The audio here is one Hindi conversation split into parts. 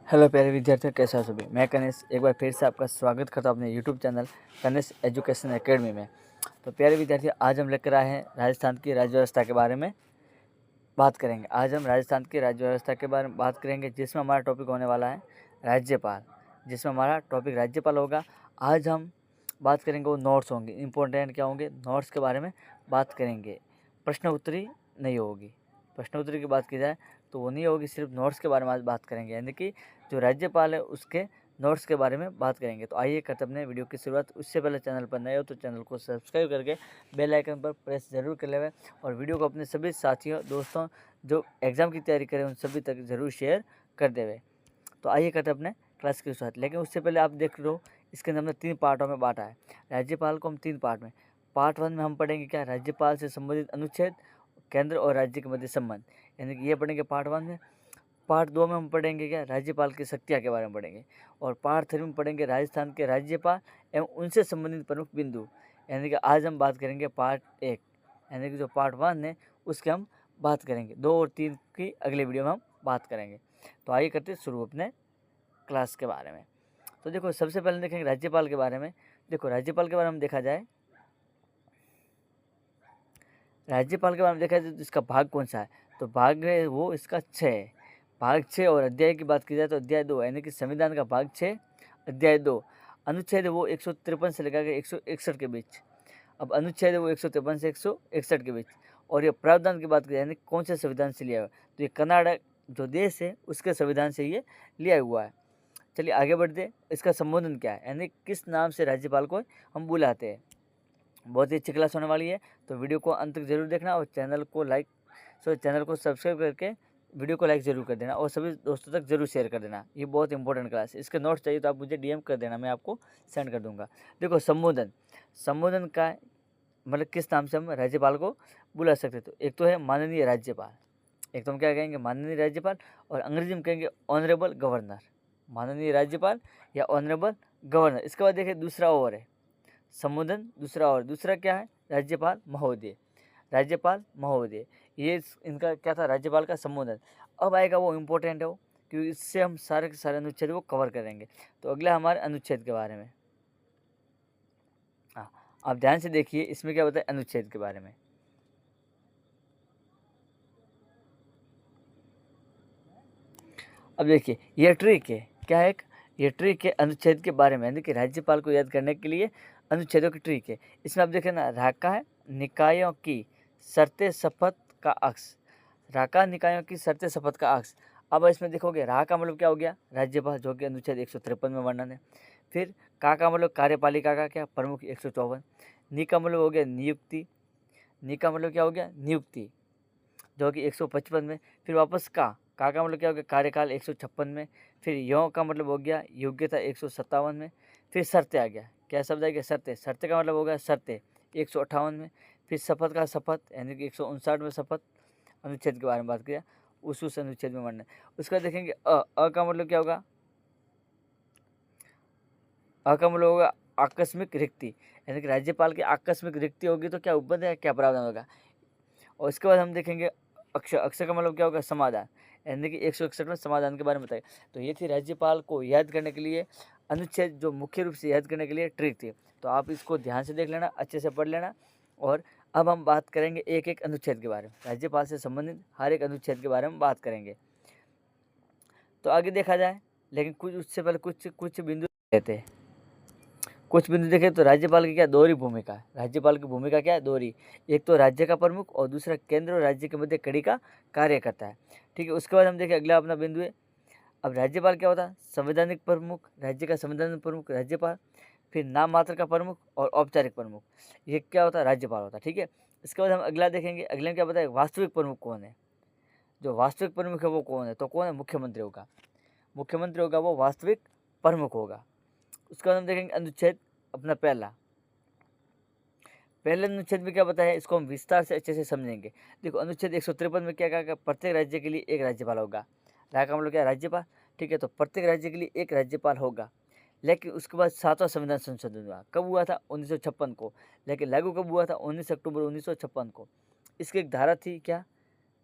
हेलो प्यारे विद्यार्थियों, कैसे हो सभी। मैं कनेश एक बार फिर से आपका स्वागत करता हूँ अपने YouTube channel Kanesh education academy में। तो प्यारे विद्यार्थियों, आज हम लेकर आए हैं राजस्थान की राज्य व्यवस्था के बारे में बात करेंगे। आज हम राजस्थान की राज्य व्यवस्था के बारे में बात करेंगे, जिसमें हमारा टॉपिक होने वाला है राज्यपाल। जिसमें हमारा टॉपिक राज्यपाल होगा। आज हम बात करेंगे, वो नोट्स होंगे, इंपॉर्टेंट क्या होंगे, नोट्स के बारे में बात करेंगे। प्रश्न उत्तरी नहीं होगी। प्रश्न उत्तरी की बात की जाए तो वो नहीं होगी, सिर्फ नोट्स के बारे में आज बात करेंगे, यानी कि जो राज्यपाल है उसके नोट्स के बारे में बात करेंगे। तो आइए करते अपने वीडियो की शुरुआत। उससे पहले चैनल पर नए हो तो चैनल को सब्सक्राइब करके बेल आइकन पर प्रेस जरूर कर लेवे, और वीडियो को अपने सभी साथियों दोस्तों जो एग्ज़ाम की तैयारी करें उन सभी तक जरूर शेयर कर देवे। तो आइए करते अपने क्लास की शुरुआत। लेकिन उससे पहले आप देख लो, इसके अंदर हमने 3 पार्टों में बांटा है। राज्यपाल को हम 3 पार्ट में, पार्ट 1 में हम पढ़ेंगे क्या, राज्यपाल से संबंधित अनुच्छेद, केंद्र और राज्य के मध्य संबंध, यानी कि ये पढ़ेंगे पार्ट 1 में। पार्ट 2 में हम पढ़ेंगे क्या, राज्यपाल की शक्तियाँ के बारे में पढ़ेंगे। और पार्ट 3 में पढ़ेंगे राजस्थान के राज्यपाल एवं उनसे संबंधित प्रमुख बिंदु। यानी कि आज हम बात करेंगे पार्ट 1, यानी कि जो पार्ट 1 है उसके हम बात करेंगे। 2 और 3 की अगले वीडियो में हम बात करेंगे। तो आइए करते शुरू अपने क्लास के बारे में। तो देखो, सबसे पहले देखेंगे राज्यपाल के बारे में। देखो, राज्यपाल के बारे में देखा जाए, राज्यपाल के बारे में देखा जाए तो इसका भाग कौन सा है, तो भाग है वो इसका 6 है। भाग 6। और अध्याय की बात की जाए तो अध्याय 2, यानी कि संविधान का भाग 6 अध्याय 2। अनुच्छेद है वो 153 से लेकर 161 के बीच। अब अनुच्छेद है वो 153 से 161 के बीच। और ये प्रावधान की बात की जाए, यानी कौन से संविधान से लिया हुआ, तो ये कर्नाटक जो देश है उसके संविधान से ये लिया हुआ है। चलिए आगे बढ़ते। इसका संबोधन क्या है, यानी किस नाम से राज्यपाल को हम बुलाते हैं। बहुत ही अच्छी क्लास होने वाली है, तो वीडियो को अंत तक जरूर देखना, और चैनल को सब्सक्राइब करके वीडियो को लाइक जरूर कर देना, और सभी दोस्तों तक जरूर शेयर कर देना। ये बहुत इंपॉर्टेंट क्लास है। इसके नोट्स चाहिए तो आप मुझे डीएम कर देना, मैं आपको सेंड कर दूंगा। देखो, संबोधन का मतलब किस नाम से हम राज्यपाल को बुला सकते। तो एक तो है माननीय राज्यपाल, एक तो हम क्या कहेंगे, माननीय राज्यपाल, और अंग्रेजी में कहेंगे ऑनरेबल गवर्नर। माननीय राज्यपाल या ऑनरेबल गवर्नर। इसके बाद देखिए दूसरा और है संबोधन, दूसरा क्या है, राज्यपाल महोदय। राज्यपाल महोदय, ये इनका क्या था, राज्यपाल का संबोधन। अब आएगा वो इम्पोर्टेंट है वो, क्योंकि इससे हम सारे के सारे अनुच्छेद वो कवर करेंगे। तो अगला हमारे अनुच्छेद के बारे में। हाँ, आप ध्यान से देखिए, इसमें क्या बताए अनुच्छेद के बारे में। अब देखिए, ये ट्रिक है, क्या है, ये ट्रिक है अनुच्छेद के बारे में, यानी कि राज्यपाल को याद करने के लिए अनुच्छेदों की ट्रिक है। इसमें आप देखें ना, राका है निकायों की शर्तें शपथ का अक्स। राका निकायों की शर्तें शपथ का अक्स। अब इसमें देखोगे, रा का मतलब क्या हो गया, राज्यपाल, जो कि अनुच्छेद 153 में वर्णन है। फिर का मतलब कार्यपालिका का क्या, प्रमुख 154। नी का मतलब हो गया नियुक्ति। नी का मतलब क्या हो गया, नियुक्ति, जो कि 155 में। फिर वापस का मतलब क्या हो गया, कार्यकाल 156 में। फिर यों का मतलब हो गया योग्यता 157 में। फिर शर्तें आ गया, क्या शब्द आ गया, शर्तें का मतलब हो गया शर्तें 158 में। फिर शपथ का शपथ, यानी कि 159 में शपथ अनुच्छेद के बारे में बात किया, उस अनुच्छेद में वर्णन। उसके बाद देखेंगे अ का मतलब क्या होगा, अ का मतलब होगा आकस्मिक रिक्ति, यानी कि राज्यपाल की आकस्मिक रिक्ति होगी तो क्या उपबंध है, क्या प्रावधान होगा। और इसके बाद हम देखेंगे अक्षर। अक्षर का मतलब क्या होगा, समाधान, यानी कि 161 में समाधान के बारे में बताया। तो ये थी राज्यपाल को याद करने के लिए अनुच्छेद, जो मुख्य रूप से याद करने के लिए ट्रिक थी। तो आप इसको ध्यान से देख लेना, अच्छे से पढ़ लेना। और अब हम बात करेंगे एक एक अनुच्छेद के बारे में, राज्यपाल से संबंधित हर एक अनुच्छेद के बारे में बात करेंगे। तो आगे देखा जाए, लेकिन कुछ उससे पहले कुछ बिंदु रहते हैं। कुछ बिंदु देखें तो राज्यपाल की क्या दोहरी भूमिका है। राज्यपाल की भूमिका क्या है, दोहरी। एक तो राज्य का प्रमुख, और दूसरा केंद्र और राज्य के मध्य कड़ी का कार्य करता है। ठीक है, उसके बाद हम देखें अगला अपना बिंदु है, अब राज्यपाल क्या होता है, संवैधानिक प्रमुख, राज्य का संवैधानिक प्रमुख राज्यपाल। फिर नाम मात्र का प्रमुख और औपचारिक प्रमुख, ये क्या होता है, राज्यपाल होता है। ठीक है, इसके बाद हम अगला देखेंगे, अगले में क्या बताए, वास्तविक प्रमुख कौन है। जो वास्तविक प्रमुख है वो कौन है, तो कौन है, मुख्यमंत्री होगा। मुख्यमंत्री होगा वो वास्तविक प्रमुख होगा। उसके बाद हम देखेंगे अनुच्छेद अपना पहले अनुच्छेद में क्या बताया है, इसको हम विस्तार से अच्छे से समझेंगे। देखो, अनुच्छेद 153 में क्या कहा, प्रत्येक राज्य के लिए एक राज्यपाल होगा। रा का मतलब क्या, राज्यपाल। ठीक है, तो प्रत्येक राज्य के लिए एक राज्यपाल होगा। लेकिन उसके बाद 7वां संविधान संशोधन हुआ, कब हुआ था, 1956 को। लेकिन लागू कब हुआ था, 19 अक्टूबर 1956 को। इसकी एक धारा थी, क्या,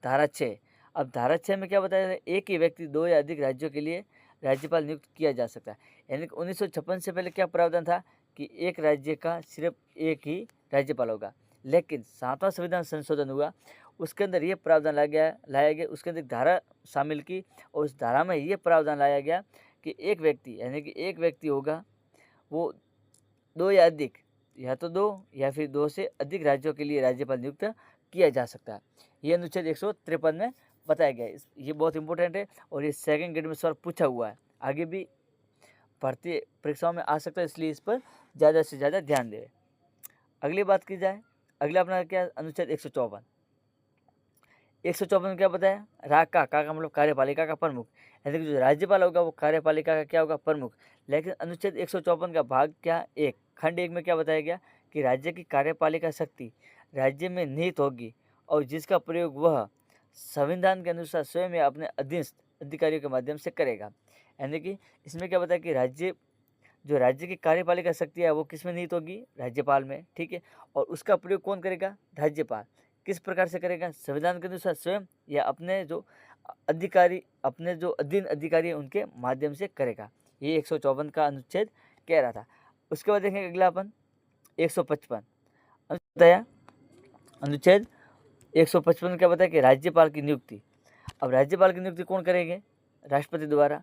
धारा 6। अब धारा 6 में क्या बताया था, एक ही व्यक्ति 2 या अधिक राज्यों के लिए राज्यपाल नियुक्त किया जा सकता है। यानी कि 1956 से पहले क्या प्रावधान था कि एक राज्य का सिर्फ एक ही राज्यपाल होगा, लेकिन 7वां संविधान संशोधन हुआ, उसके अंदर ये प्रावधान लाया गया, उसके अंदर धारा शामिल की और उस धारा में ये प्रावधान लाया गया कि एक व्यक्ति, यानी कि एक व्यक्ति होगा, वो 2 या अधिक, या तो 2 या फिर 2 से अधिक राज्यों के लिए राज्यपाल नियुक्त किया जा सकता है। ये अनुच्छेद 153 में बताया गया है। ये बहुत इंपॉर्टेंट है और ये सेकंड ग्रेड में सवाल पूछा हुआ है, आगे भी भर्ती परीक्षाओं में आ सकता है, इसलिए इस पर ज़्यादा से ज़्यादा ध्यान दें। अगली बात की जाए, अगला अपना क्या अनुच्छेद 154। 154 में क्या बताया, का मतलब कार्यपालिका का प्रमुख, यानी कि जो राज्यपाल होगा वो कार्यपालिका का क्या होगा, प्रमुख। लेकिन अनुच्छेद 154 का भाग क्या 1 खंड 1 में क्या बताया गया कि राज्य की कार्यपालिका शक्ति राज्य में निहित होगी और जिसका प्रयोग वह संविधान के अनुसार स्वयं या अपने अधीनस्थ अधिकारियों के माध्यम से करेगा। यानी कि इसमें क्या बताया कि राज्य की कार्यपालिका शक्ति है वो किस में निहित होगी, राज्यपाल में, ठीक है। और उसका प्रयोग कौन करेगा, राज्यपाल। किस प्रकार से करेगा, संविधान के अनुसार स्वयं या अपने जो अधीन अधिकारी है उनके माध्यम से करेगा। ये 154 का अनुच्छेद कह रहा था। उसके बाद देखेंगे अगला अपन 155 बताया, अनुच्छेद 155 क्या बताया कि राज्यपाल की नियुक्ति। अब राज्यपाल की नियुक्ति कौन करेंगे, राष्ट्रपति द्वारा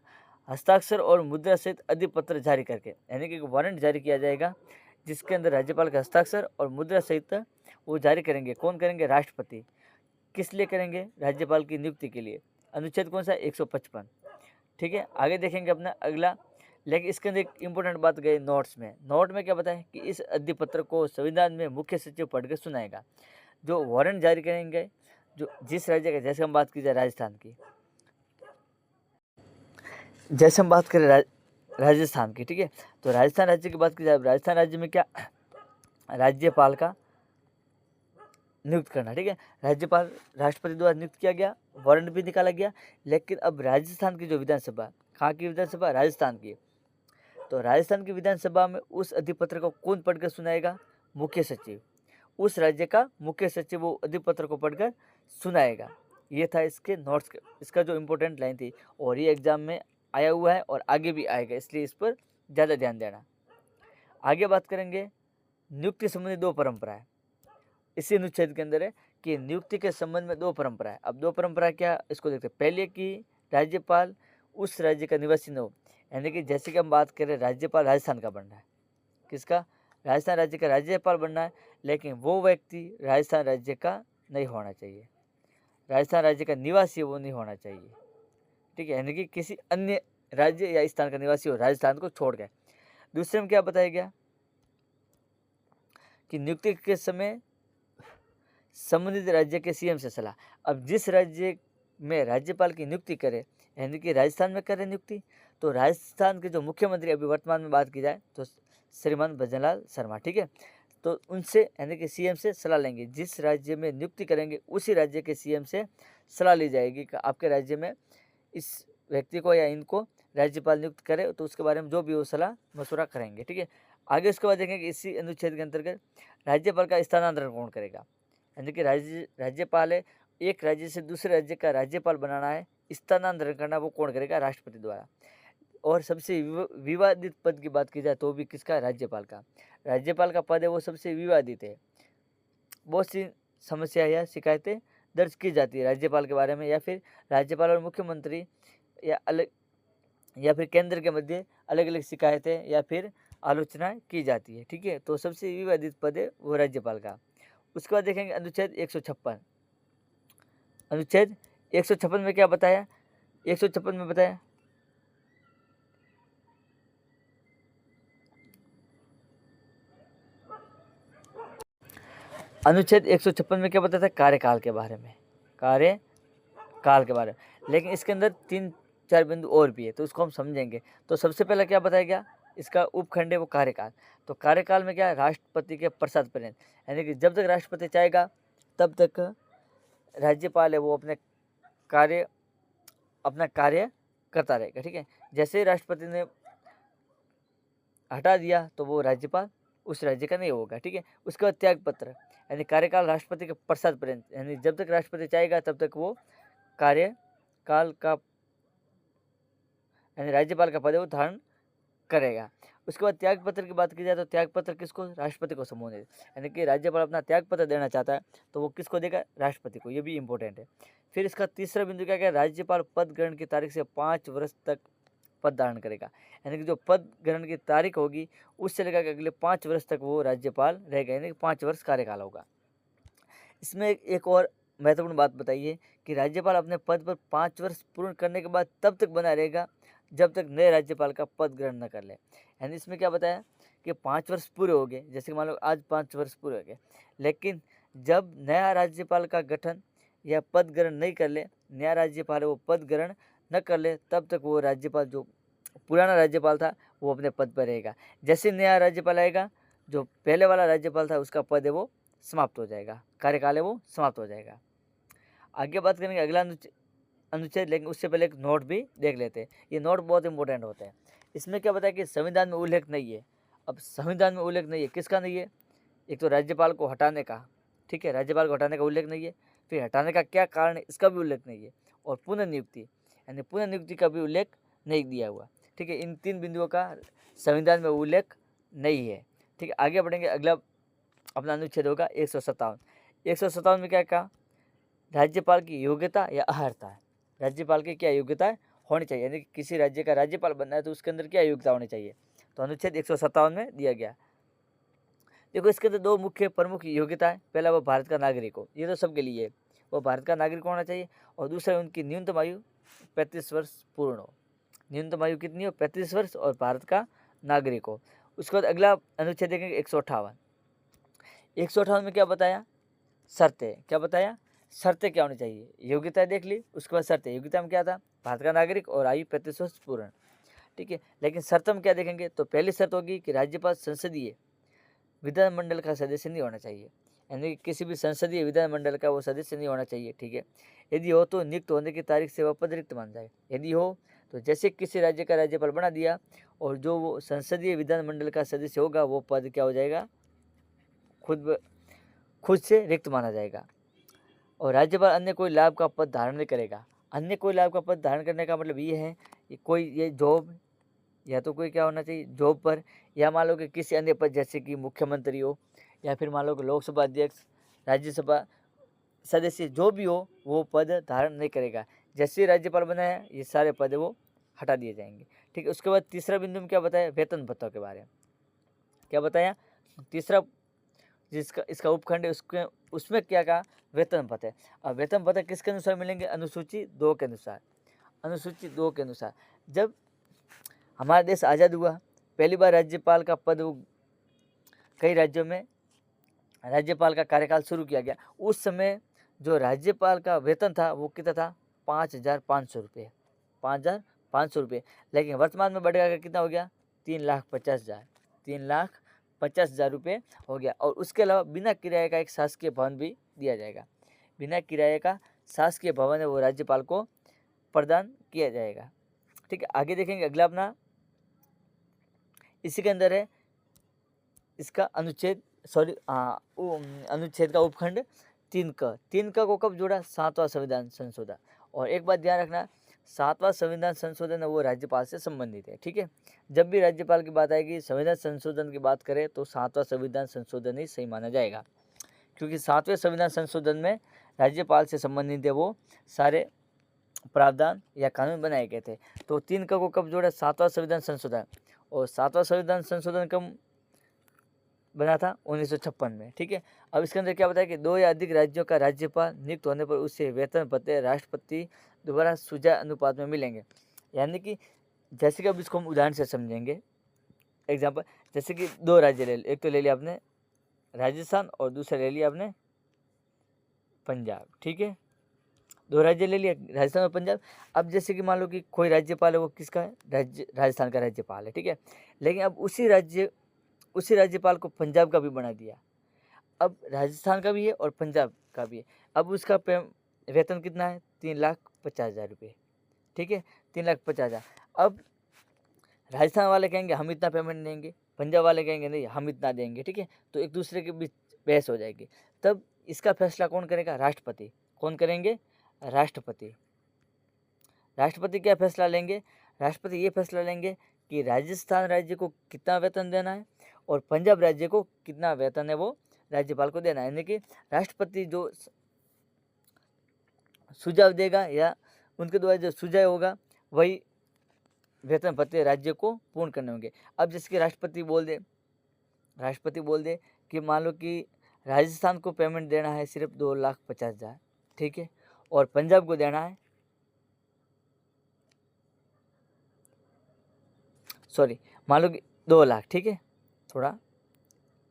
हस्ताक्षर और मुद्रा सहित अधिपत्र जारी करके, यानी कि वारंट जारी किया जाएगा जिसके अंदर राज्यपाल का हस्ताक्षर और मुद्रा सहित वो जारी करेंगे। कौन करेंगे, राष्ट्रपति। किस लिए करेंगे, राज्यपाल की नियुक्ति के लिए। अनुच्छेद कौन सा, 155, ठीक है। आगे देखेंगे अपना अगला, लेकिन इसके अंदर एक इंपॉर्टेंट बात गई नोट में क्या बताएं कि इस अधिपत्र को संविधान में मुख्य सचिव पढ़कर सुनाएगा। जो वारंट जारी करेंगे, जो जिस राज्य का, जैसे हम बात की जाए राजस्थान की, जैसे हम बात करें राजस्थान की, ठीक है। तो राजस्थान राज्य की बात की जाए, राजस्थान राज्य में क्या, राज्यपाल का नियुक्त करना, ठीक है। राज्यपाल राष्ट्रपति द्वारा नियुक्त किया गया, वारंट भी निकाला गया। लेकिन अब राजस्थान की जो विधानसभा, कहाँ की विधानसभा, राजस्थान की, तो राजस्थान की विधानसभा में उस अधिपत्र को कौन पढ़कर सुनाएगा, मुख्य सचिव। उस राज्य का मुख्य सचिव वो अधिपत्र को पढ़कर सुनाएगा। ये था इसके नोट्स, इसका जो इम्पोर्टेंट लाइन थी, और ये एग्जाम में आया हुआ है और आगे भी आएगा, इसलिए इस पर ज़्यादा ध्यान देना। आगे बात करेंगे नियुक्ति संबंधी 2 परंपराएं। इसी अनुच्छेद के अंदर है कि नियुक्ति के संबंध में 2 परंपराएं। अब 2 परंपरा क्या, इसको देखते हैं। पहले कि राज्यपाल उस राज्य का निवासी न हो, यानी कि जैसे कि हम बात करें राज्यपाल राजस्थान का बनना है, किसका, राजस्थान राज्य का राज्यपाल बनना है, लेकिन वो व्यक्ति राजस्थान राज्य का नहीं होना चाहिए, राजस्थान राज्य का निवासी वो नहीं होना चाहिए, ठीक है। यानी कि किसी अन्य राज्य या स्थान का निवासी हो, राजस्थान को छोड़ गए। दूसरे में क्या बताया गया कि नियुक्ति के समय संबंधित राज्य के सीएम से सलाह। अब जिस राज्य में राज्यपाल की नियुक्ति करे, यानी कि राजस्थान में करे नियुक्ति, तो राजस्थान के जो मुख्यमंत्री अभी वर्तमान में बात की जाए तो श्रीमान भजनलाल शर्मा, ठीक है। तो उनसे, यानी कि सीएम से सलाह लेंगे। जिस राज्य में नियुक्ति करेंगे उसी राज्य के सीएम से सलाह ली जाएगी कि आपके राज्य में इस व्यक्ति को या इनको राज्यपाल नियुक्त करे, तो उसके बारे में जो भी वो सलाह मशवरा करेंगे, ठीक है। आगे उसके बाद देखेंगे इसी अनुच्छेद के अंतर्गत राज्यपाल का स्थानांतरण कौन करेगा, यानी कि राज्यपाल है, एक राज्य से दूसरे राज्य का राज्यपाल बनाना है, स्थानांतरण करना वो कौन करेगा, राष्ट्रपति द्वारा। और सबसे विवादित पद की बात की जाए तो भी किसका, राज्यपाल का। राज्यपाल का पद है वो सबसे विवादित है। बहुत सी समस्या या शिकायतें दर्ज की जाती है राज्यपाल के बारे में, या फिर राज्यपाल और मुख्यमंत्री या फिर केंद्र के मध्य अलग अलग शिकायतें या फिर आलोचना की जाती है, ठीक है। तो सबसे विवादित पद है वो राज्यपाल का। उसके बाद देखेंगे अनुच्छेद 156। अनुच्छेद 156 में क्या बताया, 156 में बताया अनुच्छेद 156 में क्या बताता है, कार्यकाल के बारे में, कार्यकाल के बारे में। लेकिन इसके अंदर 3-4 बिंदु और भी है, तो उसको हम समझेंगे। तो सबसे पहले क्या बताया गया, इसका उपखंड है वो कार्यकाल। तो कार्यकाल में क्या है, राष्ट्रपति के प्रसाद पर्यंत, यानी कि जब तक राष्ट्रपति चाहेगा तब तक राज्यपाल है वो अपना कार्य करता रहेगा, ठीक है। जैसे ही राष्ट्रपति ने हटा दिया तो वो राज्यपाल उस राज्य का नहीं होगा, ठीक है। उसके बाद त्याग पत्र, यानी कार्यकाल राष्ट्रपति के प्रसाद पर्यंत, यानी जब तक राष्ट्रपति चाहेगा तब तक वो कार्यकाल का, यानी राज्यपाल का पद वो धारण करेगा। उसके बाद त्याग पत्र की बात की जाए तो त्याग पत्र किसको, राष्ट्रपति को संबोधित, यानी कि राज्यपाल अपना त्याग पत्र देना चाहता है तो वो किसको देगा, राष्ट्रपति को। ये भी इंपॉर्टेंट है। फिर इसका तीसरा बिंदु क्या है, राज्यपाल पद ग्रहण की तारीख से 5 वर्ष तक पद धारण करेगा, यानी कि जो पद ग्रहण की तारीख होगी उससे लेकर अगले 5 वर्ष तक वो राज्यपाल रहेगा, यानी कि 5 वर्ष कार्यकाल होगा। इसमें एक और महत्वपूर्ण बात बताइए कि राज्यपाल अपने पद पर 5 वर्ष पूर्ण करने के बाद तब तक बना रहेगा जब तक नए राज्यपाल का पद ग्रहण न कर ले। यानी इसमें क्या बताया कि 5 वर्ष पूरे हो गए, जैसे कि मान लो आज 5 वर्ष पूरे हो गए, लेकिन जब नया राज्यपाल का गठन या पद ग्रहण नहीं कर ले, नया राज्यपाल वो पद ग्रहण न कर ले, तब तक वो राज्यपाल जो पुराना राज्यपाल था वो अपने पद पर रहेगा। जैसे नया राज्यपाल आएगा, जो पहले वाला राज्यपाल था उसका पद है वो समाप्त हो जाएगा, कार्यकाल है वो समाप्त हो जाएगा। आगे बात करेंगे अगला अनुच्छेद, लेकिन उससे पहले एक नोट भी देख लेते हैं। ये नोट बहुत इंपॉर्टेंट होते हैं। इसमें क्या बताया कि संविधान में उल्लेख नहीं है। अब संविधान में उल्लेख नहीं है, किसका नहीं है, एक तो राज्यपाल को हटाने का, ठीक है, राज्यपाल को हटाने का उल्लेख नहीं है, फिर हटाने का क्या कारण है इसका भी उल्लेख नहीं है, और पुनर्नियुक्ति यानी पुनर्नियुक्ति का भी उल्लेख नहीं दिया हुआ, ठीक है। इन 3 बिंदुओं का संविधान में उल्लेख नहीं है, ठीक है। आगे बढ़ेंगे, अगला अपना अनुच्छेद होगा 157। 157 में क्या कहा, राज्यपाल की योग्यता या अर्हता है, राज्यपाल की क्या योग्यता होनी चाहिए, यानी कि किसी राज्य का राज्यपाल बनना है तो उसके अंदर क्या योग्यता होनी चाहिए, तो अनुच्छेद 157 में दिया गया। देखो इसके अंदर 2 मुख्य प्रमुख योग्यता है। पहला वो भारत का नागरिक हो, ये तो सबके लिए है, वो भारत का नागरिक होना चाहिए, और दूसरा उनकी न्यूनतम आयु 35 वर्ष पूर्ण हो। न्यूनतम आयु कितनी हो, 35 वर्ष, और भारत का नागरिक हो। उसके बाद अगला अनुच्छेद देखेंगे 158। 158 में क्या बताया, शर्तें, क्या बताया, शर्तें क्या होनी चाहिए, योग्यता देख ली, उसके बाद शर्तें। योग्यता में क्या था, भारत का नागरिक और आयु 35 वर्ष पूर्ण, ठीक है। लेकिन शर्त में क्या देखेंगे, तो पहली शर्त होगी कि राज्यपाल संसदीय विधानमंडल का सदस्य नहीं होना चाहिए, यानी कि किसी भी संसदीय विधानमंडल का वो सदस्य नहीं होना चाहिए, ठीक है। यदि हो तो नियुक्त होने की तारीख से वह पद रिक्त मान जाए। यदि हो तो जैसे किसी राज्य का राज्यपाल बना दिया और जो वो संसदीय विधानमंडल का सदस्य होगा वो पद क्या हो जाएगा, खुद से रिक्त माना जाएगा। और राज्यपाल अन्य कोई लाभ का पद धारण नहीं करेगा। अन्य कोई लाभ का पद धारण करने का मतलब ये है कि कोई ये जॉब, या तो कोई क्या होना चाहिए जॉब पर, या मान लो कि किसी अन्य पद जैसे कि मुख्यमंत्री हो, या फिर मान लो कि लोकसभा अध्यक्ष, राज्यसभा सदस्य, जो भी हो वो पद धारण नहीं करेगा। जैसे राज्यपाल बना है ये सारे पद वो हटा दिए जाएंगे, ठीक है। उसके बाद तीसरा बिंदु में क्या बताया, वेतन भत्तों के बारे में क्या बताया, तीसरा जिसका इसका उपखंड है उसके उसमें क्या कहा, वेतन भत्ते। अब वेतन भत्ते किसके अनुसार मिलेंगे, अनुसूची 2 के अनुसार। अनुसूची 2 के अनुसार जब हमारा देश आज़ाद हुआ, पहली बार राज्यपाल का पद कई राज्यों में राज्यपाल का कार्यकाल शुरू किया गया। उस समय जो राज्यपाल का वेतन था वो कितना था, 5,500 रुपये, 5,500 रुपये। लेकिन वर्तमान में बढ़ेगा कितना हो गया, 3,50,000, 3,50,000 रुपये हो गया। और उसके अलावा बिना किराए का एक शासकीय भवन भी दिया जाएगा। बिना किराए का शासकीय भवन है वो राज्यपाल को प्रदान किया जाएगा, ठीक है। आगे देखेंगे अगला अपना, इसी के अंदर है इसका अनुच्छेद अनुच्छेद का उपखंड 3 को कब जोड़ा, 7वां संविधान संशोधन। और एक बात ध्यान रखना, 7वां संविधान संशोधन है वो राज्यपाल से संबंधित है, ठीक है। जब भी राज्यपाल की बात आएगी, संविधान संशोधन की बात करें तो 7वां संविधान संशोधन ही सही माना जाएगा, क्योंकि 7वें संविधान संशोधन में राज्यपाल से संबंधित है वो सारे प्रावधान या कानून बनाए गए थे। तो 3 को कब जोड़ा, 7वां संविधान संशोधन। और 7वां संविधान संशोधन कब बना था, 1956 में, ठीक है। अब इसके अंदर क्या बताया कि 2 या अधिक राज्यों का राज्यपाल नियुक्त होने पर उसे वेतन भत्ते राष्ट्रपति द्वारा सुझाए अनुपात में मिलेंगे। यानी कि जैसे कि अब इसको हम उदाहरण से समझेंगे, एग्जाम्पल, जैसे कि 2 राज्य ले, एक तो ले लिया आपने राजस्थान और दूसरा ले लिया आपने पंजाब, ठीक है। 2 राज्य ले लिया, राजस्थान और पंजाब। अब जैसे कि मान लो कि कोई राज्यपाल है वो किसका है, राजस्थान का राज्यपाल है, ठीक है। लेकिन अब उसी राज्यपाल को पंजाब का भी बना दिया। अब राजस्थान का भी है और पंजाब का भी है। अब उसका वेतन कितना है, 3,50,000 रुपये, ठीक है, 3,50,000। अब राजस्थान वाले कहेंगे हम इतना पेमेंट देंगे, पंजाब वाले कहेंगे नहीं हम इतना देंगे, ठीक है। तो एक दूसरे के बीच बहस हो जाएगी। तब इसका फैसला कौन करेगा, राष्ट्रपति। कौन करेंगे, राष्ट्रपति। राष्ट्रपति क्या फैसला लेंगे, राष्ट्रपति ये फैसला लेंगे कि राजस्थान राज्य को कितना वेतन देना है और पंजाब राज्य को कितना वेतन है वो राज्यपाल को देना है। यानी कि राष्ट्रपति जो सुझाव देगा या उनके द्वारा जो सुझाव होगा वही वेतन भत्ते राज्य को पूर्ण करने होंगे। अब जैसे कि राष्ट्रपति बोल दे कि मान लो कि राजस्थान को पेमेंट देना है सिर्फ 2,50,000, ठीक है, और पंजाब को देना है मान लो कि 2 लाख, ठीक है, थोड़ा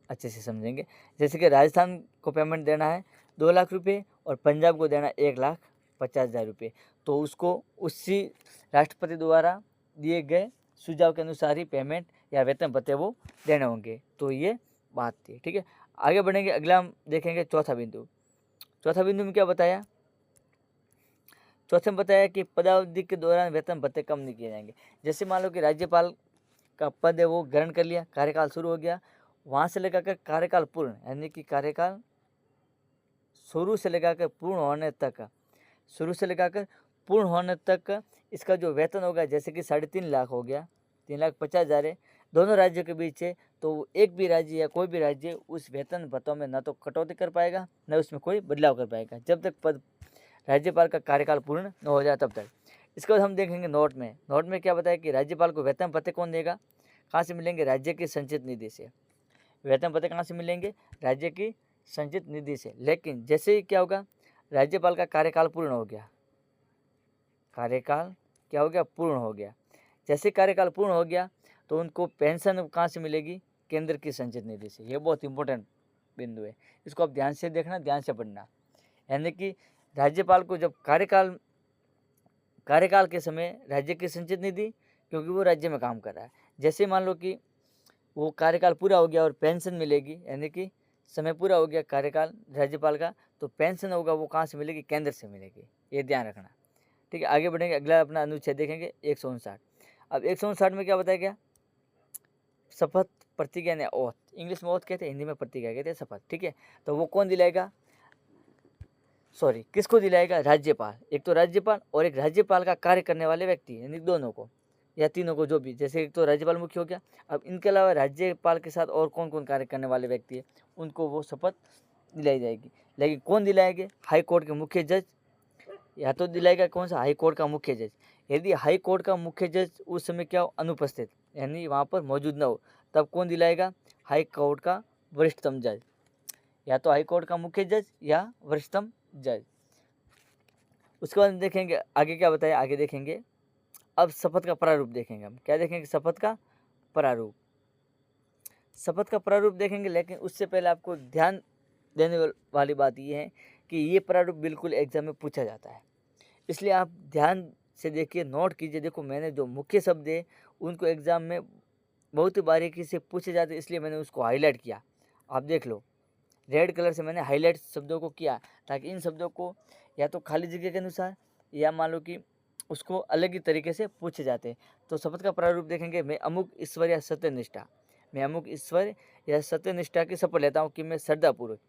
अच्छे से समझेंगे। जैसे कि राजस्थान को पेमेंट देना है 2 लाख रुपये और पंजाब को देना 1,50,000 रुपये, तो उसको उसी राष्ट्रपति द्वारा दिए गए सुझाव के अनुसार ही पेमेंट या वेतन भत्ते वो देने होंगे। तो ये बात थी, ठीक है। आगे बढ़ेंगे, अगला हम देखेंगे चौथा बिंदु में क्या बताया। चौथे में बताया कि पदावधि के दौरान वेतन भत्ते कम नहीं किए जाएंगे। जैसे मान लो कि राज्यपाल का पद है वो ग्रहण कर लिया, कार्यकाल शुरू हो गया, वहाँ से लेकर कार्यकाल पूर्ण, यानी कि कार्यकाल शुरू से लेकर पूर्ण होने तक इसका जो वेतन होगा, जैसे कि 3.5 लाख हो गया, 3,50,000 है, दोनों राज्यों के बीच है, तो एक भी राज्य या कोई भी राज्य उस वेतन भत्तों में न तो कटौती कर पाएगा न उसमें कोई बदलाव कर पाएगा, जब तक पद राज्यपाल का कार्यकाल पूर्ण न हो जाए तब तक। इसके बाद हम देखेंगे नोट में क्या बताया कि राज्यपाल को वेतन भत्ते कौन देगा, कहाँ से मिलेंगे, राज्य की संचित निधि से। वेतन भत्ते कहाँ से मिलेंगे, राज्य की संचित निधि से। लेकिन जैसे ही क्या होगा, राज्यपाल का कार्यकाल पूर्ण हो गया, पूर्ण हो गया, जैसे कार्यकाल पूर्ण हो गया तो उनको पेंशन कहाँ से मिलेगी, केंद्र की संचित निधि से। ये बहुत इंपॉर्टेंट बिंदु है, इसको आप ध्यान से देखना, ध्यान से पढ़ना। यानी कि राज्यपाल को जब कार्यकाल के समय राज्य की संचित निधि, क्योंकि वो राज्य में काम कर रहा है, जैसे मान लो कि वो कार्यकाल पूरा हो गया और पेंशन मिलेगी, यानी कि समय पूरा हो गया कार्यकाल राज्यपाल का, तो पेंशन होगा वो कहाँ से मिलेगी, केंद्र से मिलेगी, ये ध्यान रखना, ठीक है। आगे बढ़ेंगे, अगला अपना अनुच्छेद देखेंगे 159। अब 159 में क्या बताया गया, शपथ प्रतिज्ञा ने ओथ, इंग्लिश में ओथ कहते हैं, हिंदी में प्रतिज्ञा कहते हैं, शपथ, ठीक है। तो वो कौन दिलाएगा, किसको दिलाएगा, राज्यपाल। एक तो राज्यपाल और एक राज्यपाल का कार्य करने वाले व्यक्ति, यानी दोनों को या तीनों को, जो भी, जैसे एक तो राज्यपाल मुख्य हो गया। अब इनके अलावा राज्यपाल के साथ और कौन कौन कार्य करने वाले व्यक्ति है, उनको वो शपथ दिलाई जाएगी। लेकिन कौन दिलाएंगे, हाई कोर्ट के मुख्य जज, या तो दिलाएगा कौन सा, हाई कोर्ट का मुख्य जज। यदि हाई कोर्ट का मुख्य जज उस समय क्या हो, अनुपस्थित, यानी वहाँ पर मौजूद न हो, तब कौन दिलाएगा, हाई कोर्ट का वरिष्ठतम जज, या तो हाई कोर्ट का मुख्य जज या वरिष्ठतम जज। उसके बाद देखेंगे आगे क्या बताया, आगे देखेंगे अब शपथ का प्रारूप देखेंगे। हम क्या देखेंगे, शपथ का प्रारूप देखेंगे। लेकिन उससे पहले आपको ध्यान देने वाली बात यह है कि ये प्रारूप बिल्कुल एग्जाम में पूछा जाता है, इसलिए आप ध्यान से देखिए, नोट कीजिए। देखो, मैंने जो मुख्य शब्द है उनको एग्जाम में बहुत ही बारीकी से पूछे जाते, इसलिए मैंने उसको हाईलाइट किया। आप देख लो, रेड कलर से मैंने हाईलाइट शब्दों को किया, ताकि इन शब्दों को या तो खाली जगह के अनुसार या मान लो कि उसको अलग ही तरीके से पूछे जाते हैं। तो शपथ का प्रारूप देखेंगे, मैं अमुक ईश्वर या सत्यनिष्ठा की शपथ लेता हूँ कि मैं श्रद्धापूर्वक।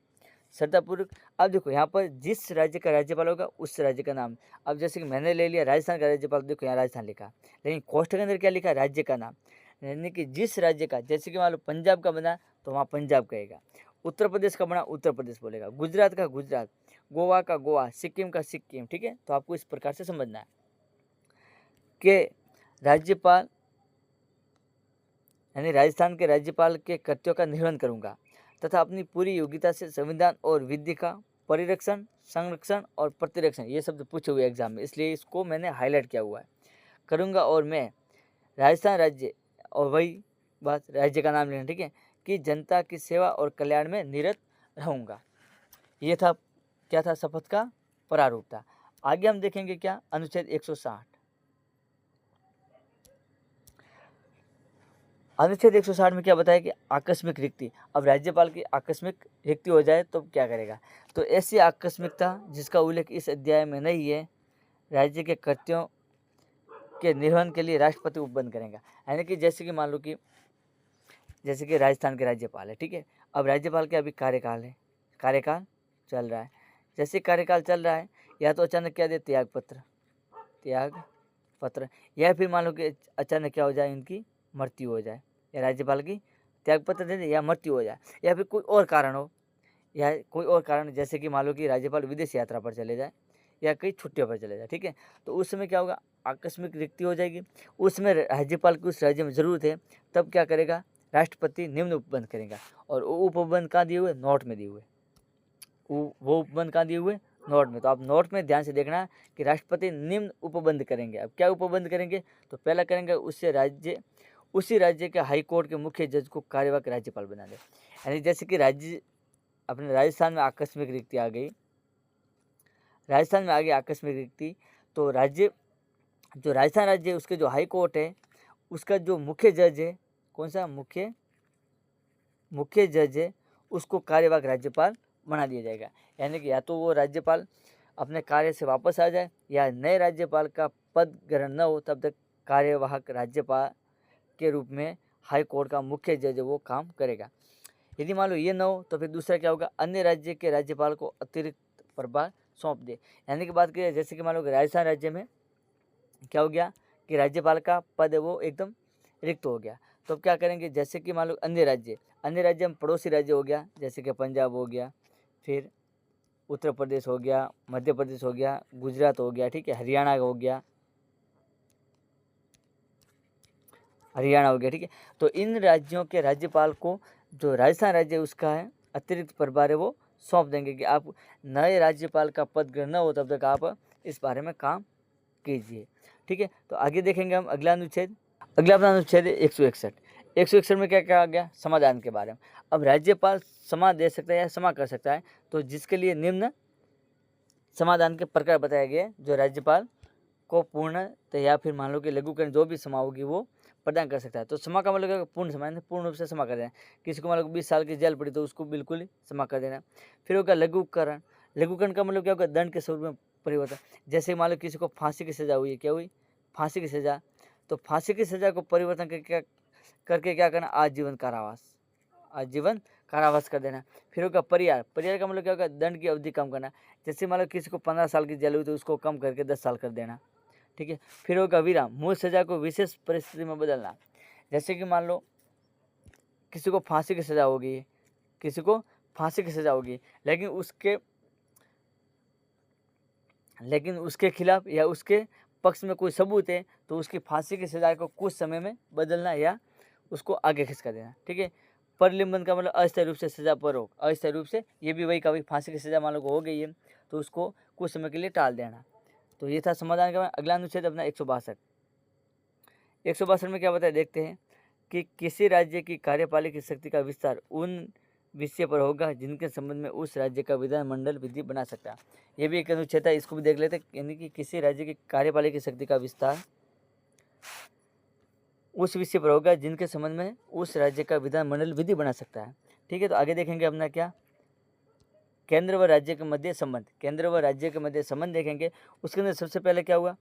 अब देखो, यहाँ पर जिस राज्य का राज्यपाल होगा उस राज्य का नाम। अब जैसे कि मैंने ले लिया राजस्थान का राज्यपाल, देखो यहाँ राजस्थान लिखा, लेकिन कोष्ठक के अंदर क्या लिखा, राज्य का नाम, यानी कि जिस राज्य का, जैसे कि मान लो पंजाब का बना तो वहाँ पंजाब कहेगा, उत्तर प्रदेश का बना उत्तर प्रदेश बोलेगा, गुजरात का गुजरात, गोवा का गोवा, सिक्किम का सिक्किम, ठीक है। तो आपको इस प्रकार से समझना है कि राज्यपाल यानी राजस्थान के राज्यपाल के कर्तव्यों का निर्वहन करूंगा तथा अपनी पूरी योग्यता से संविधान और विधि का परिरक्षण, संरक्षण और प्रतिरक्षण, ये शब्द पूछे हुए एग्जाम में, इसलिए इसको मैंने हाईलाइट किया हुआ है, करूंगा। और मैं राजस्थान राज्य, और वही बात, राज्य का नाम लेना, ठीक है, कि जनता की सेवा और कल्याण में निरत रहूंगा। ये था, क्या था, शपथ का प्रारूप था। आगे हम देखेंगे क्या, अनुच्छेद 160। अनुच्छेद 160 में क्या बताया कि आकस्मिक रिक्ति। अब राज्यपाल की आकस्मिक रिक्ति हो जाए तो क्या करेगा, तो ऐसी आकस्मिकता जिसका उल्लेख इस अध्याय में नहीं है, राज्य के कर्तव्यों के निर्वहन के लिए राष्ट्रपति उपबंध करेगा। यानी कि जैसे कि मान लो कि जैसे कि राजस्थान के राज्यपाल है, ठीक है। अब राज्यपाल के अभी कार्यकाल चल रहा है, जैसे कार्यकाल चल रहा है, या तो अचानक क्या दे, त्याग पत्र, या फिर मान लो कि अचानक क्या हो जाए, इनकी मृत्यु हो जाए, या राज्यपाल की त्याग पत्र दे दे या मृत्यु हो जाए, या फिर कोई और कारण हो, या कोई और कारण, जैसे कि मान लो कि राज्यपाल विदेश यात्रा पर चले जाए या कई छुट्टियों पर चले जाए, ठीक है। तो उस समय क्या होगा, आकस्मिक रिक्ति हो जाएगी, उसमें राज्यपाल की उस राज्य में ज़रूरत है, तब क्या करेगा, राष्ट्रपति निम्न उपबंध करेगा। और वो उपबंध कहाँ दिए हुए, नोट में दिए हुए, वो उपबंध कहाँ दिए हुए, नोट में। तो आप नोट में ध्यान से देखना कि राष्ट्रपति निम्न उपबंध करेंगे। अब क्या उपबंध करेंगे, तो पहला करेंगे उसी राज्य के हाई कोर्ट के मुख्य जज को कार्यवाहक राज्यपाल बना दे। यानी जैसे कि अपने राजस्थान में आकस्मिक रिक्ति आ गई, राजस्थान में आ गई आकस्मिक रिक्ति, तो जो राजस्थान राज्य है उसके जो हाई कोर्ट है, उसका जो मुख्य जज है, कौन सा मुख्य जज है, उसको कार्यवाहक राज्यपाल बना दिया जाएगा। यानी कि या तो वो राज्यपाल अपने कार्य से वापस आ जाए, या नए राज्यपाल का पद ग्रहण न हो तब तक कार्यवाहक राज्यपाल के रूप में हाई कोर्ट का मुख्य जज वो काम करेगा। यदि मान लो ये न हो तो फिर दूसरा क्या होगा, अन्य राज्य के राज्यपाल को अतिरिक्त प्रभार सौंप दे। यानी कि बात करें, जैसे कि मान लो कि राजस्थान राज्य में क्या हो गया कि राज्यपाल का पद है वो एकदम रिक्त हो गया, तो अब क्या करेंगे, जैसे कि मान लो अन्य राज्य में पड़ोसी राज्य हो गया, जैसे कि पंजाब हो गया, फिर उत्तर प्रदेश हो गया, मध्य प्रदेश हो गया, गुजरात हो गया, ठीक है, हरियाणा हो गया, ठीक है। तो इन राज्यों के राज्यपाल को जो राजस्थान राज्य है उसका है अतिरिक्त प्रभार है वो सौंप देंगे कि आप नए राज्यपाल का पद ग्रहण न हो तब तक आप इस बारे में काम कीजिए, ठीक है। तो आगे देखेंगे हम अगला अपना अनुच्छेद है 161 में क्या क्या आ गया, समाधान के बारे में। अब राज्यपाल क्षमा दे सकता है या क्षमा कर सकता है, तो जिसके लिए निम्न समाधान के प्रकार बताए गए, जो राज्यपाल को पूर्ण या फिर मान लो कि लघुकरण जो भी क्षमा होगी वो प्रदान कर सकता है। तो क्षमा का मतलब पूर्ण क्षमा, पूर्ण रूप से क्षमा कर देना। किसी को मान लो 20 साल की जेल पड़ी तो उसको बिल्कुल ही क्षमा कर देना। फिर होगा लघुकरण का मतलब क्या होगा, दंड के स्वरूप में परिवर्तन। जैसे मान लो किसी को फांसी की सजा हुई है, क्या हुई, फांसी की सजा, तो फांसी की सजा को परिवर्तन करके क्या करना, आजीवन कारावास कर देना। फिर होगा परिहार का मतलब क्या होगा, दंड की अवधि कम करना। जैसे मान लो किसी को 15 साल की जेल हुई तो उसको कम करके 10 साल कर देना, ठीक है। फिर होगा विराम, मूल सजा को विशेष परिस्थिति में बदलना। जैसे कि मान लो किसी को फांसी की सजा होगी, लेकिन उसके खिलाफ या उसके पक्ष में कोई सबूत है, तो उसकी फांसी की सजा को कुछ समय में बदलना या उसको आगे खिसका देना, ठीक है। परलिम्बन का मतलब अस्थायी रूप से सजा पर रोक, अस्थायी रूप से, ये भी वही कभी फांसी की सजा मान लो हो गई है तो उसको कुछ समय के लिए टाल देना। तो ये था समाधान का। अगला अनुच्छेद अपना 162 में क्या बताया, देखते हैं कि किसी राज्य की कार्यपालिक शक्ति का विस्तार उन विषय पर होगा जिनके संबंध में उस राज्य का विधानमंडल विधि बना सकता है। ये भी एक अनुच्छेद है, इसको भी देख लेते हैं। यानी कि किसी राज्य की कार्यपालिक शक्ति का विस्तार उस विषय पर होगा जिनके संबंध में उस राज्य का विधानमंडल विधि बना सकता है, ठीक है। तो आगे देखेंगे अपना क्या, केंद्र व राज्य के मध्य संबंध देखेंगे। उसके अंदर सबसे पहले क्या हुआ,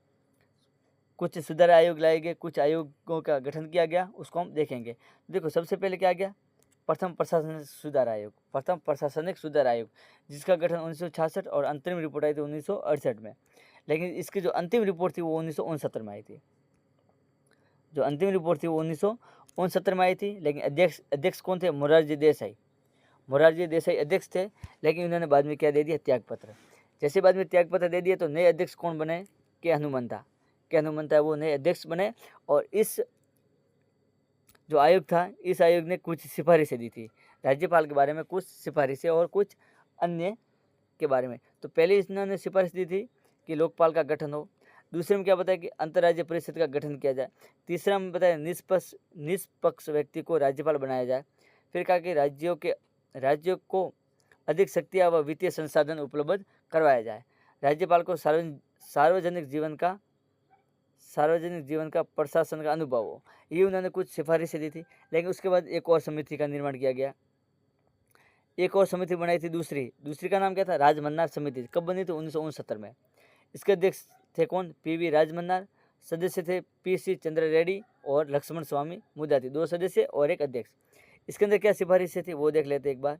कुछ सुधार आयोग लाए गए, कुछ आयोगों का गठन किया गया, उसको हम देखेंगे। देखो सबसे पहले क्या गया, प्रथम प्रशासनिक सुधार आयोग, जिसका गठन 1966 और अंतरिम रिपोर्ट आई थी 1968 में। लेकिन इसकी जो अंतिम रिपोर्ट थी वो 1969 में आई थी। लेकिन अध्यक्ष कौन थे, मोरारजी देसाई अध्यक्ष थे। लेकिन उन्होंने बाद में क्या दे दिया, त्यागपत्र। जैसे बाद में त्यागपत्र दे दिया तो नए अध्यक्ष कौन बने, के हनुमंता वो नए अध्यक्ष बने। और इस जो आयोग था, इस आयोग ने कुछ सिफारिशें दी थी राज्यपाल के बारे में, कुछ सिफारिशें और कुछ अन्य के बारे में। तो पहले इन्होंने सिफारिश दी थी कि लोकपाल का गठन हो। दूसरे में क्या बताया कि अंतर्राज्य परिषद का गठन किया जाए। तीसरा में बताया निष्पक्ष व्यक्ति को राज्यपाल बनाया जाए। फिर कहा कि राज्यों को अधिक शक्तियाँ व वित्तीय संसाधन उपलब्ध करवाया जाए। राज्यपाल को सार्वजनिक जीवन का प्रशासन का अनुभव हो। ये उन्होंने कुछ सिफारिशें दी थी। लेकिन उसके बाद एक और समिति का निर्माण किया गया, एक और समिति बनाई थी दूसरी का नाम क्या था, राजमन्नार समिति। कब बनी थी, 1969 में। इसके अध्यक्ष थे कौन, पीवी राजमन्नार। सदस्य थे पीसी चंद्र रेड्डी और लक्ष्मण स्वामी मुदाती, 2 सदस्य और 1 अध्यक्ष। इसके अंदर क्या सिफारिशें थी वो देख लेते एक बार।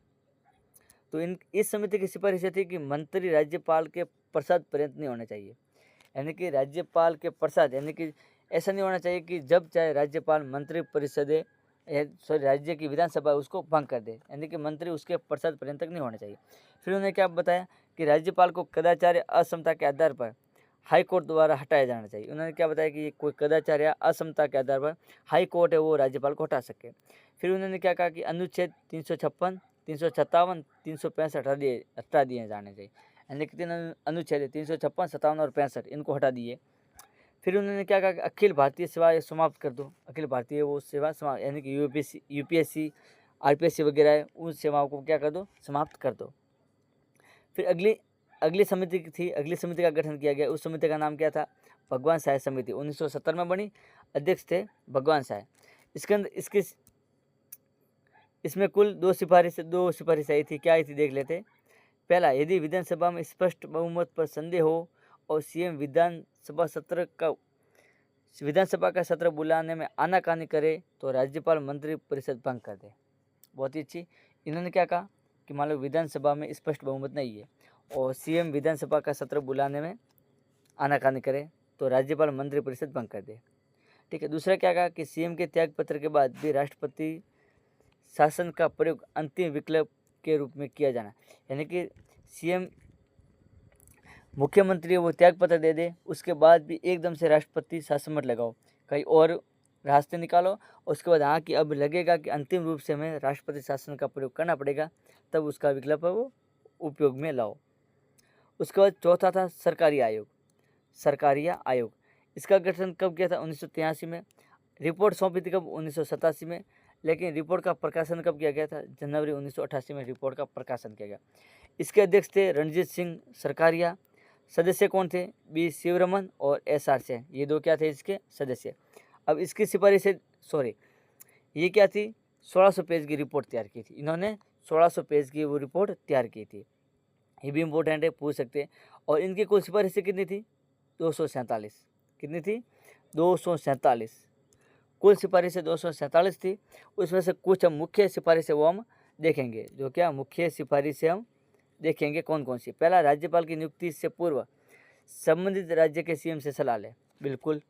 तो इस समिति की सिफारिशें थी कि मंत्री राज्यपाल के प्रसाद पर्यंत नहीं होने चाहिए। यानी कि राज्यपाल के प्रसाद, यानी कि ऐसा नहीं होना चाहिए कि जब चाहे राज्यपाल मंत्री परिषद सॉरी राज्य की विधानसभा उसको भंग कर दे, यानी कि मंत्री उसके प्रसाद पर्यंत तक नहीं होना चाहिए। फिर उन्होंने क्या बताया कि राज्यपाल को कदाचार या असमता के आधार पर हाई कोर्ट द्वारा हटाया जाना चाहिए। उन्होंने क्या बताया कि कोई कदाचार या असमता के आधार पर हाई कोर्ट है वो राज्यपाल को हटा सके। फिर उन्होंने क्या कहा कि अनुच्छेद 356, 357, 365 हटा दिए जाने चाहिए, यानी कि 3 अनुच्छेद 356, 57 और 65 इनको हटा दिए। फिर उन्होंने क्या कहा कि अखिल भारतीय सेवा ये समाप्त कर दो, अखिल भारतीय वो सेवा समाप्त, यानी कि यूपीएससी आरपीएससी वगैरह है उन सेवाओं को क्या कर दो, समाप्त कर दो। फिर अगली समिति थी, अगली समिति का गठन किया गया। उस समिति का नाम क्या था, भगवान सहाय समिति, 1970 में बनी। अध्यक्ष थे भगवान सहाय। इसके अंदर इसमें कुल 2 सिफारिश आई थी। क्या आई थी देख लेते। पहला, यदि विधानसभा में स्पष्ट बहुमत पर संदेह हो और सीएम विधानसभा का सत्र बुलाने में आनाकानी करे तो राज्यपाल मंत्री परिषद भंग कर दे। बहुत ही अच्छी। इन्होंने क्या कहा कि मान लो विधानसभा में स्पष्ट बहुमत नहीं है और सीएम विधानसभा का सत्र बुलाने में आनाकानी करे तो राज्यपाल मंत्री परिषद भंग कर दे। ठीक है। दूसरा क्या कहा कि सीएम के त्याग पत्र के बाद भी राष्ट्रपति शासन का प्रयोग अंतिम विकल्प के रूप में किया जाना, यानी कि सीएम मुख्यमंत्री वो त्याग पत्र दे दे, उसके बाद भी एकदम से राष्ट्रपति शासन मत लगाओ, कहीं और रास्ते निकालो। और उसके बाद हाँ कि अब लगेगा कि अंतिम रूप से हमें राष्ट्रपति शासन का प्रयोग करना पड़ेगा, तब उसका विकल्प है वो उपयोग में लाओ। उसके बाद चौथा था सरकारिया आयोग। इसका गठन कब किया था, 1983 में। रिपोर्ट सौंपी थी कब, 1987 में। लेकिन रिपोर्ट का प्रकाशन कब किया गया था, जनवरी 1988 में रिपोर्ट का प्रकाशन किया गया। इसके अध्यक्ष थे रणजीत सिंह सरकारिया। सदस्य कौन थे, बी शिवरमन और SR सेन, ये 2 क्या थे इसके सदस्य। अब इसकी सिफारिश ये क्या थी, 1600 पेज की रिपोर्ट तैयार की थी इन्होंने। 1600 पेज की वो रिपोर्ट तैयार की थी। ये भी इम्पोर्टेंट है, पूछ सकते हैं। और इनकी कुल सिफारिशें कितनी थी, 247। कितनी थी, 247। कुल सिफारिशें 247 थी। उसमें से कुछ हम मुख्य सिफारिशें वो हम देखेंगे। जो क्या मुख्य सिफारिशें हम देखेंगे कौन कौन सी। पहला, राज्यपाल की नियुक्ति से पूर्व संबंधित राज्य के सीएम से सलाह ले। बिल्कुल,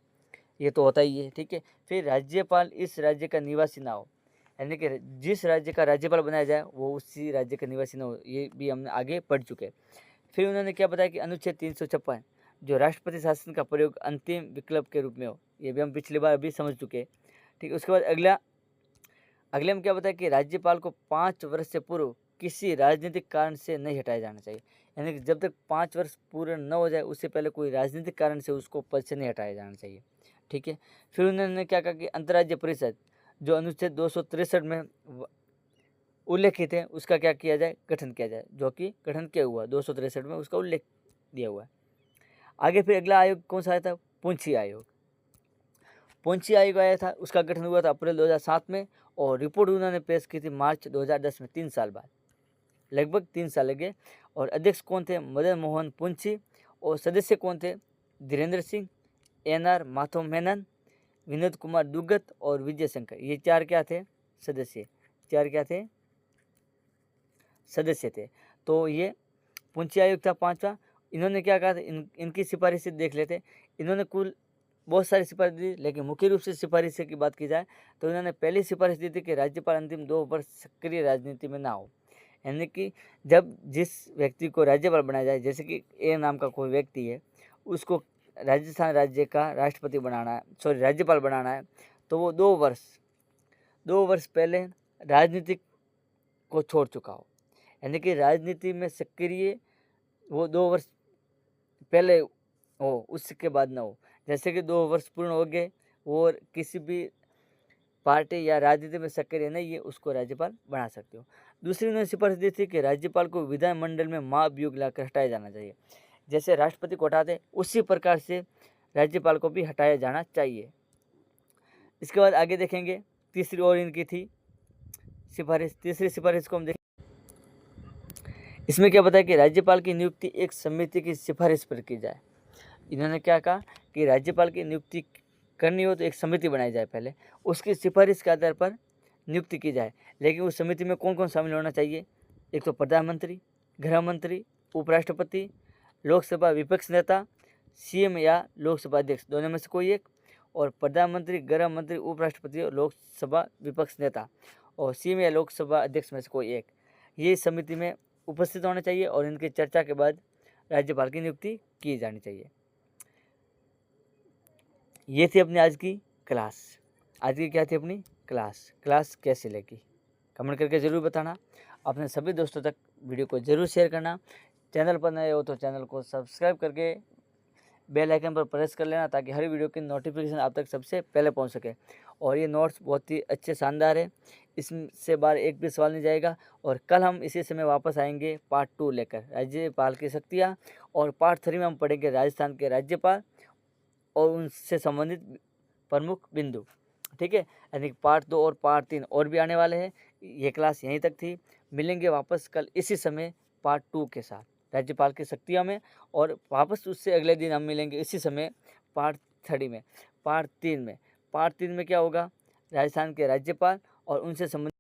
ये तो होता ही है। ठीक है। फिर राज्यपाल इस राज्य का निवासी ना हो, यानी कि जिस राज्य का राज्यपाल बनाया जाए वो उसी राज्य का निवासी ना हो, ये भी हमने आगे पढ़ चुके हैं। फिर उन्होंने क्या बताया कि अनुच्छेद 356 जो राष्ट्रपति शासन का प्रयोग अंतिम विकल्प के रूप में हो, ये भी हम पिछली बार अभी समझ चुके हैं। ठीक है। उसके बाद अगले में क्या बताया कि राज्यपाल को 5 वर्ष से पूर्व किसी राजनीतिक कारण से नहीं हटाया जाना चाहिए, यानी कि जब तक 5 वर्ष पूरे न हो जाए उससे पहले कोई राजनीतिक कारण से उसको पद से नहीं हटाया जाना चाहिए। ठीक है। फिर उन्होंने क्या कहा कि अंतर्राज्य परिषद जो अनुच्छेद 263 में उल्लेखित है उसका क्या किया जाए, गठन किया जाए, जो कि गठन किया हुआ 263 में उसका उल्लेख दिया हुआ है। आगे फिर अगला आयोग कौन सा आया था, पुंछी आयोग आया था। उसका गठन हुआ था अप्रैल 2007 में और रिपोर्ट उन्होंने पेश की थी मार्च 2010 में, 3 साल बाद, लगभग 3 साल लगे। और अध्यक्ष कौन थे, मदन मोहन पुंछी। और सदस्य कौन थे, धीरेन्द्र सिंह, NR माथो मेनन, विनोद कुमार दुगत और विजय शंकर। ये 4 क्या थे, सदस्य। 4 क्या थे, सदस्य थे। तो ये पुंछी आयोग था 5वां। इन्होंने क्या कहा था, इनकी सिफारिश देख लेते। इन्होंने कुल बहुत सारी सिफारिश दी, लेकिन मुख्य रूप से सिफारिश की बात की जाए तो इन्होंने पहली सिफारिश दी थी कि राज्यपाल अंतिम 2 वर्ष सक्रिय राजनीति में ना हो, यानी कि जब जिस व्यक्ति को राज्यपाल बनाया जाए, जैसे कि A नाम का कोई व्यक्ति है, उसको राजस्थान राज्य का राष्ट्रपति बनाना है, राज्यपाल बनाना है, तो वो 2 वर्ष पहले राजनीतिक को छोड़ चुका हो, यानी कि राजनीति में सक्रिय वो 2 वर्ष पहले हो, उसके बाद ना हो। जैसे कि 2 वर्ष पूर्ण हो गए और किसी भी पार्टी या राजनीति में सक्रिय नहीं है, उसको राज्यपाल बना सकते हो। दूसरी उन्होंने सिफारिश दी थी कि राज्यपाल को विधानमंडल में महाभियोग लाकर हटाया जाना चाहिए। जैसे राष्ट्रपति को हटाते उसी प्रकार से राज्यपाल को भी हटाया जाना चाहिए। इसके बाद आगे देखेंगे, तीसरी और इनकी थी सिफारिश। तीसरी सिफारिश को हम देखें, इसमें क्या बताया कि राज्यपाल की नियुक्ति एक समिति की सिफारिश पर की जाए। इन्होंने क्या कहा कि राज्यपाल की नियुक्ति करनी हो तो एक समिति बनाई जाए, पहले उसकी सिफारिश के आधार पर नियुक्ति की जाए। लेकिन उस समिति में कौन कौन शामिल होना चाहिए, एक तो प्रधानमंत्री, गृह मंत्री, उपराष्ट्रपति, लोकसभा विपक्ष नेता, सीएम या लोकसभा अध्यक्ष दोनों में से कोई एक, और प्रधानमंत्री, गृह मंत्री, उपराष्ट्रपति और लोकसभा विपक्ष नेता, और सीएम या लोकसभा अध्यक्ष में से कोई एक, ये समिति में उपस्थित होना चाहिए और इनकी चर्चा के बाद राज्यपाल की नियुक्ति की जानी चाहिए। ये थी अपनी आज की क्लास। आज की क्या थी अपनी क्लास कैसी लगी कमेंट करके ज़रूर बताना। अपने सभी दोस्तों तक वीडियो को ज़रूर शेयर करना। चैनल पर नए हो तो चैनल को सब्सक्राइब करके बेल आइकन पर प्रेस कर लेना ताकि हर वीडियो की नोटिफिकेशन आप तक सबसे पहले पहुंच सके। और ये नोट्स बहुत ही अच्छे शानदार है, इससे बाहर एक भी सवाल नहीं जाएगा। और कल हम इसी समय वापस आएंगे पार्ट 2 लेकर, राज्यपाल की शक्तियाँ, और पार्ट 3 में हम पढ़ेंगे राजस्थान के राज्यपाल और उनसे संबंधित प्रमुख बिंदु। ठीक है, यानी पार्ट 2 और पार्ट 3 और भी आने वाले हैं। ये क्लास यहीं तक थी, मिलेंगे वापस कल इसी समय पार्ट 2 के साथ राज्यपाल की शक्तियाँ में, और वापस उससे अगले दिन हम मिलेंगे इसी समय पार्ट 3 में। पार्ट 3 में क्या होगा, राजस्थान के राज्यपाल और उनसे संबंधित